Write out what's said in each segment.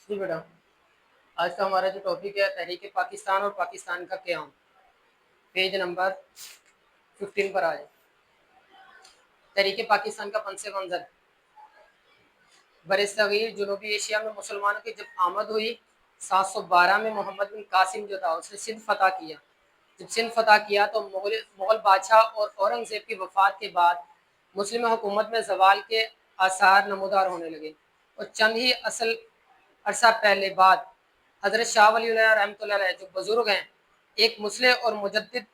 जी बेटा, आज का हमारा जो टॉपिक है तहरीक पाकिस्तान और पाकिस्तान का क़याम। पेज नंबर 15 पर आ जाए। तहरीक पाकिस्तान का पनसे मंजर। बरसगीर जनूबी एशिया में मुसलमानों की जब आमद हुई, 712 में मोहम्मद बिन कासिम जो था उसने सिंध फतह किया। जब सिंध फतह किया तो मुग़ल बादशाह और औरंगज़ेब की वफ़ात के बाद मुस्लिम हुकूमत में ज़वाल के आसार नमूदार होने लगे और चंद ही असल अरसा पहले बाद हज़रत शाह वली रहमतुल्लाह अलैह जो बुज़ुर्ग हैं, एक मुस्लिह और मुजद्दिद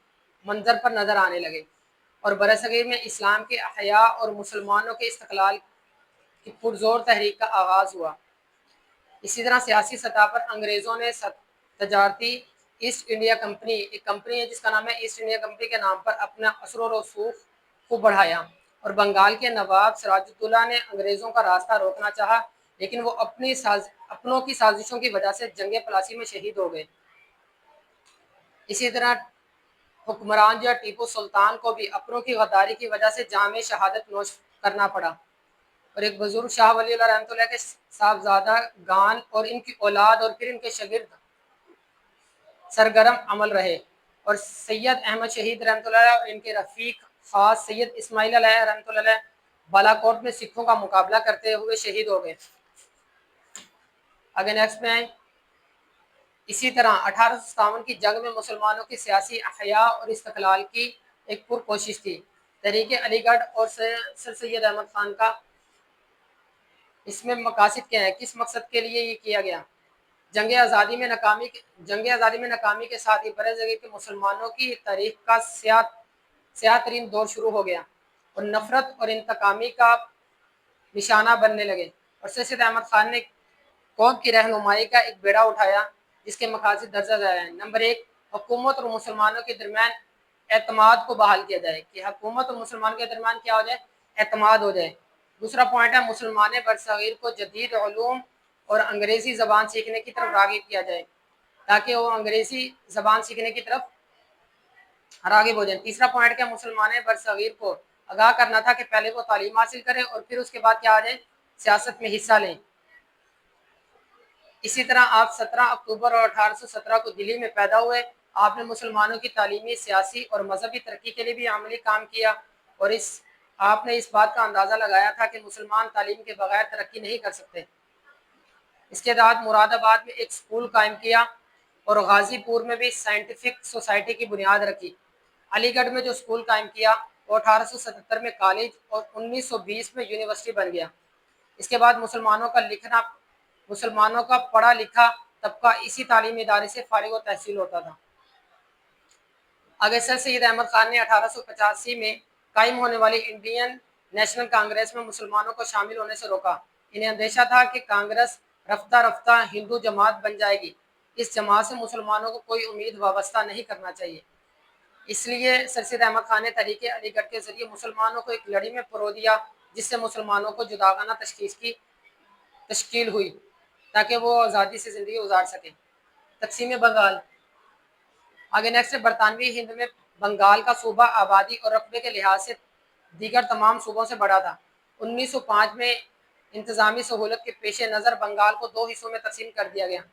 मंजर पर नज़र आने लगे और बरसगीर में इस्लाम के अहया और मुसलमानों के इस्तक़लाल की पुरज़ोर तहरीक का आगाज़ हुआ। इसी तरह सियासी सतह पर अंग्रेज़ों ने तजारती ईस्ट इंडिया कंपनी, एक कंपनी है जिसका नाम है ईस्ट इंडिया कंपनी के नाम पर अपना असर और रसूख को बढ़ाया और बंगाल के नवाब सिराजुद्दौला ने अंग्रेज़ों का रास्ता रोकना चाहा, लेकिन वो अपनों की साजिशों की वजह से जंग प्लासी में शहीद हो गए। इसी तरह हुक्मरान जो टीपू सुल्तान को भी अपनों की गद्दारी की वजह से जामे शहादत नोश करना पड़ा और एक बुजुर्ग शाह वली रहमतुल्लाह के साहबजादा गान और इनकी औलाद और फिर इनके शागिर्द सरगर्म अमल रहे और सैयद अहमद शहीद रहमतुल्लाह और इनके रफ़ीक खास सैयद इस्माइल रहमतुल्लाह बालाकोट में सिखों का मुकाबला करते हुए शहीद हो गए। आगे नेक्स्ट में आए। इसी तरह 1857 की जंग में मुसलमानों की सियासी अहया और इस्तक़लाल की एक पुरकोशिश थी। तहरीक अलीगढ़ और सर सैयद अहमद खान का इसमें मकासद क्या है, किस मकसद के लिए ये किया गया। जंग आज़ादी में नाकामी के साथ ही बरसगीर के मुसलमानों की तारीख का स्याह तरीन दौर शुरू हो गया और नफरत और इंतकामी का निशाना बनने लगे और सैयद अहमद खान ने कौम की रहनुमाई का एक बेड़ा उठाया जिसके मकासद दर्जा है। नंबर 1, हुकूमत और मुसलमानों के दरमियान एतमाद को बहाल किया जाए, कि हुकूमत और मुसलमानों के दरमियान क्या हो जाए, एतमाद हो जाए। दूसरा पॉइंट है मुसलमान बरसगीर को जदीद उलूम और अंग्रेज़ी ज़बान सीखने की तरफ राग़िब किया जाए ताकि वो अंग्रेज़ी ज़बान सीखने की तरफ राग़िब हो जाए। तीसरा पॉइंट क्या, मुसलमान बरसगीर को आगाह करना था कि पहले वो तालीम हासिल करें और फिर उसके बाद क्या आ जाए, सियासत में हिस्सा लें। इसी तरह आप 17 अक्टूबर और 1817 को दिल्ली में पैदा हुए। आपने मुसलमानों की तालीमी, सियासी और मजहबी तरक्की के लिए भी अमली काम किया और आपने इस बात का अंदाज़ा लगाया था कि मुसलमान तालीम के बगैर तरक्की नहीं कर सकते। इसके बाद मुरादाबाद में एक स्कूल कायम किया और गाज़ीपुर में भी साइंटिफिक सोसाइटी की बुनियाद रखी। अलीगढ़ में जो स्कूल कायम किया वो 1877 में कॉलेज और 1920 में यूनिवर्सिटी बन गया। इसके बाद मुसलमानों का पढ़ा लिखा तबका इसी तालीमी इदारे से फारिग व तहसील होता था। आगे सर सैयद अहमद खान ने 1885 में कायम होने वाली इंडियन नेशनल कांग्रेस में मुसलमानों को शामिल होने से रोका। इन्हें अंदेशा था कि कांग्रेस रफ्ता रफ्ता हिंदू जमात बन जाएगी। इस जमात से मुसलमानों को कोई उम्मीद वाबस्ता नहीं करना चाहिए। इसलिए सर सैयद अहमद खान ने तहरीक अलीगढ़ के जरिए मुसलमानों को एक लड़ी में परो दिया जिससे मुसलमानों को जुदागाना तश्कील हुई ताकि वो आज़ादी से ज़िंदगी गुजार सकें। तकसीम बंगाल। आगे नेक्स्ट है, बरतानवी हिंद में बंगाल का सूबा आबादी और रकबे के लिहाज से दीगर तमाम सूबों से बड़ा था। 1905 में इंतज़ामी सहूलत के पेश नज़र बंगाल को 2 हिस्सों में तकसीम कर दिया गया।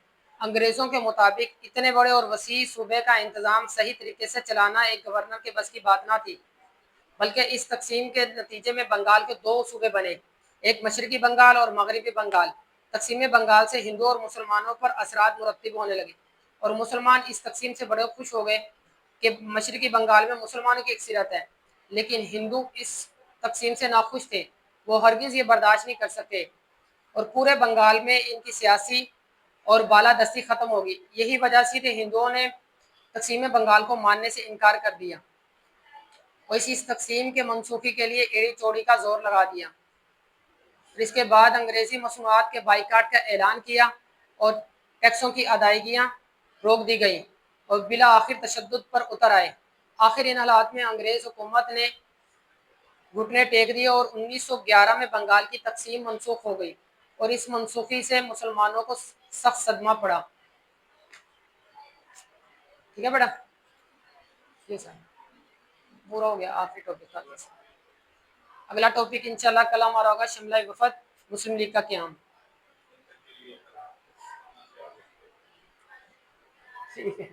अंग्रेज़ों के मुताबिक इतने बड़े और वसी सूबे का इंतज़ाम सही तरीके से चलाना एक गवर्नर के बस की बात ना थी, बल्कि इस तकसीम के नतीजे में बंगाल के 2 सूबे बने, एक मशरकी बंगाल और मगरबी बंगाल। तकसीम बंगाल से हिंदू और मुसलमानों पर असरात मुरतब होने लगे और मुसलमान इस तकसीम से बड़े खुश हो गए कि मशरकी बंगाल में मुसलमानों की अक्सरियत है, लेकिन हिंदू इस तकसीम से नाखुश थे। वो हरगिज़ ये बर्दाश्त नहीं कर सकते और पूरे बंगाल में इनकी सियासी और बालादस्ती ख़त्म होगी। यही वजह से थे हिंदुओं ने तकसीम बंगाल को मानने से इनकार कर दिया और इस तकसीम के मनसूखी के लिए एड़ी चोड़ी का जोर लगा दिया। फिर इसके बाद अंग्रेज़ी मसनूआत के बाइकाट का ऐलान किया और टैक्सों की अदायगियाँ रोक दी गई और बिला आखिर तशद्दुद पर उतर आए। आखिर इन हालात में अंग्रेज़ हुकूमत ने घुटने टेक दिए और 1911 में बंगाल की तकसीम मनसूख हो गई और इस मनसूखी से मुसलमानों को सख्त सदमा पड़ा। ठीक है बेटा, ये सर पूरा हो गया आखिरी टॉपिक का। अगला टॉपिक इंशाल्लाह कल हमारा होगा शिमला वफद मुस्लिम लीग का क़याम। ٹھیک ہے.